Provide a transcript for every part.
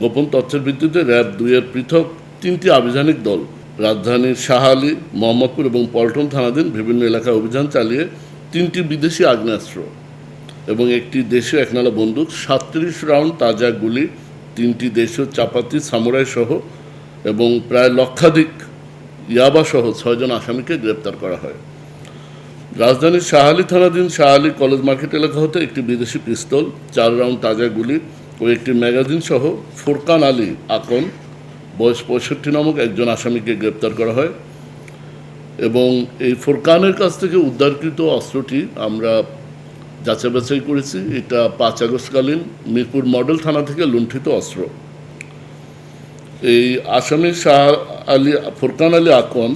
গোপন তথ্যের ভিত্তিতে র্যাব-2 এর পৃথক 3টি আভিযানিক দল রাজধানীর শাহ আলী, মোহাম্মদপুর এবং পল্টন থানাধীন বিভিন্ন এলাকায় অভিযান চালিয়ে 3টি বিদেশি আগ্নেয়াস্ত্র এবং একটি দেশীয় একনালা বন্দুক, 37 রাউন্ড তাজা গুলি, 3টি দেশীয় চাপাতি সামুরাই সহ এবং প্রায় লক্ষাধিক ইয়াবা সহ 6 জন আসামিকে গ্রেপ্তার করা হয়। রাজধানীর শাহ আলী থানাধীন শাহ আলী কলেজ মার্কেট এলাকা হতে একটি বিদেশি পিস্তল, 4 রাউন্ড তাজা গুলি ও একটি ম্যাগাজিন সহ ফোরকান আলী আকন বয়স 65 নামক একজন আসামিকে গ্রেপ্তার করা হয় এবং এই ফোরকানের কাছ থেকে উদ্ধারকৃত অস্ত্রটি আমরা যাচাই বাছাই করেছি। এটা 5 আগস্টকালীন মিরপুর মডেল থানা থেকে লুণ্ঠিত অস্ত্র। এই আসামি ফোরকান আলী আকন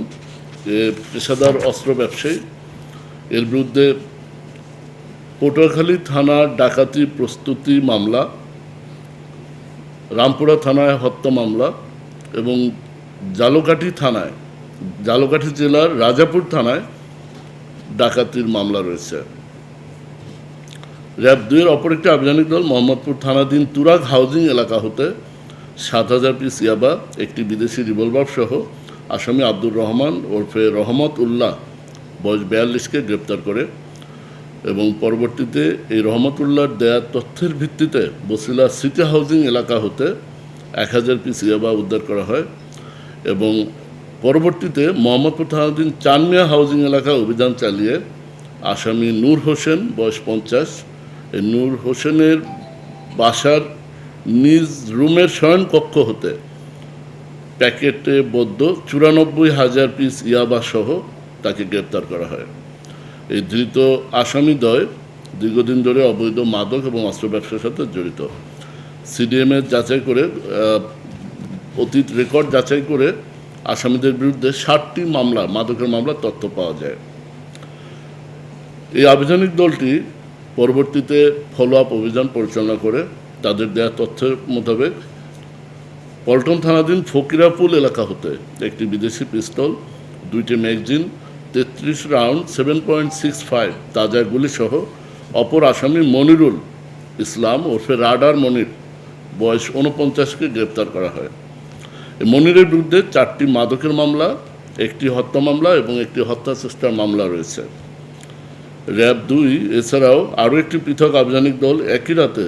পেশাদার অস্ত্র ব্যবসায়ী। এর বিরুদ্ধে পটুয়াখালী থানার ডাকাতি প্রস্তুতি মামলা, রামপুরা থানায় হত্যা মামলা এবং ঝালকাঠি জেলার রাজাপুর থানায় ডাকাতির মামলা রয়েছে। র্যাব-2 এর অপর একটি আভিযানিক দল মোহাম্মদপুর থানাধীন তুরাগ হাউজিং এলাকা হতে 7,000 পিস ইয়াবা, একটি বিদেশি রিভলভার সহ আসামি আব্দুর রহমান ওরফে রহমত উল্লাহ বয়স 42কে গ্রেপ্তার করে এবং পরবর্তীতে এই রহমত উল্লাহর দেয়া তথ্যের ভিত্তিতে বছিলা সিটি হাউজিং এলাকা হতে 1,000 পিস ইয়াবা উদ্ধার করা হয় এবং পরবর্তীতে মোহাম্মদপুর থানাধীন চানমিয়া হাউজিং এলাকায় অভিযান চালিয়ে আসামি নূর হোসেন বয়স 50, এই নূর হোসেনের বাসার নিজ রুমের শয়নকক্ষ হতে প্যাকেটে বদ্ধ 94,000 পিস ইয়াবা সহ তাকে গ্রেপ্তার করা হয়। এই ধৃত আসামিদ্বয় দীর্ঘদিন ধরে অবৈধ মাদক এবং অস্ত্র ব্যবসার সাথে জড়িত। সিডিএমের যাচাই করে অতীত রেকর্ড যাচাই করে আসামিদের বিরুদ্ধে 60টি মামলা মাদকের মামলার তথ্য পাওয়া যায়। এই আভিযানিক দলটি পরবর্তীতে ফলো আপ অভিযান পরিচালনা করে তাদের দেয়া তথ্যের মোতাবেক পল্টন থানাধীন ফকিরাপুল এলাকা হতে একটি বিদেশি পিস্তল, 2টি ম্যাগাজিন, 33 রাউন্ড 7.65 তাজা গুলি সহ অপর আসামি মনিরুল ইসলাম ওরফে রাডার মনির বয়স 49কে গ্রেপ্তার করা হয়। মনিরের বিরুদ্ধে 4টি মাদকের মামলা, একটি হত্যা মামলা এবং একটি হত্যা চেষ্টার মামলা রয়েছে। র্যাব-2 এছাড়াও আরও একটি পৃথক আভিযানিক দল একই রাতে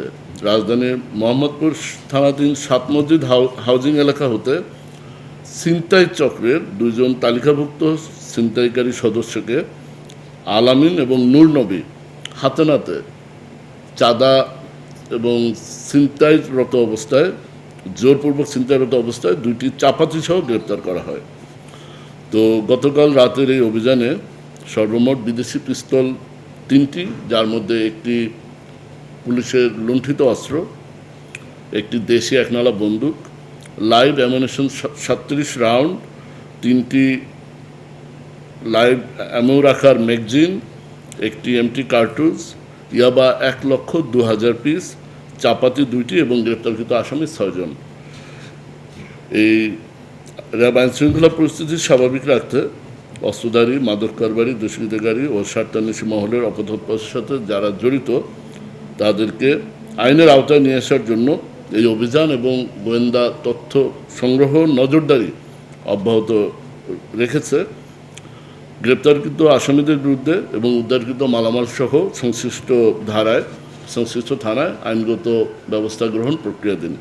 রাজধানীর মোহাম্মদপুর থানাধীন 7 মসজিদ হাউজিং এলাকা হতে ছিনতাই চক্রের 2 জন তালিকাভুক্ত ছিনতাইকারী সদস্যকে আলামিন এবং নূর নবী হাতে নাতে চাঁদা এবং জোরপূর্বক ছিনতাইরত অবস্থায় 2টি চাপাতি সহ গ্রেপ্তার করা হয়। তো গতকাল রাতের এই অভিযানে সর্বমোট বিদেশি পিস্তল 3টি, যার মধ্যে একটি পুলিশের লুণ্ঠিত অস্ত্র, একটি দেশি একনালা বন্দুক, লাইভ অ্যামুনিশন 37 রাউন্ড, 3টি লাইভ অ্যামো রাখার ম্যাগাজিন, একটি এমটি কার্টুজ, ইয়াবা 1,02,000 পিস, চাপাতি 2টি এবং গ্রেপ্তারকৃত আসামি 6 জন। এই র্যাব আইনশৃঙ্খলা পরিস্থিতি স্বাভাবিক রাখতে অস্ত্রধারী, মাদক কারবারি, দুষ্কৃতকারী ও স্বার্থান্বেষী মহলের অপতৎপরের সাথে যারা জড়িত তাদেরকে আইনের আওতায় নিয়ে আসার জন্য এই অভিযান এবং গোয়েন্দা তথ্য সংগ্রহ নজরদারি অব্যাহত রেখেছে। গ্রেপ্তারকৃত আসামিদের বিরুদ্ধে এবং উদ্ধারকৃত মালামাল সহ সংশ্লিষ্ট থানায় আইনগত ব্যবস্থা গ্রহণ প্রক্রিয়াধীন।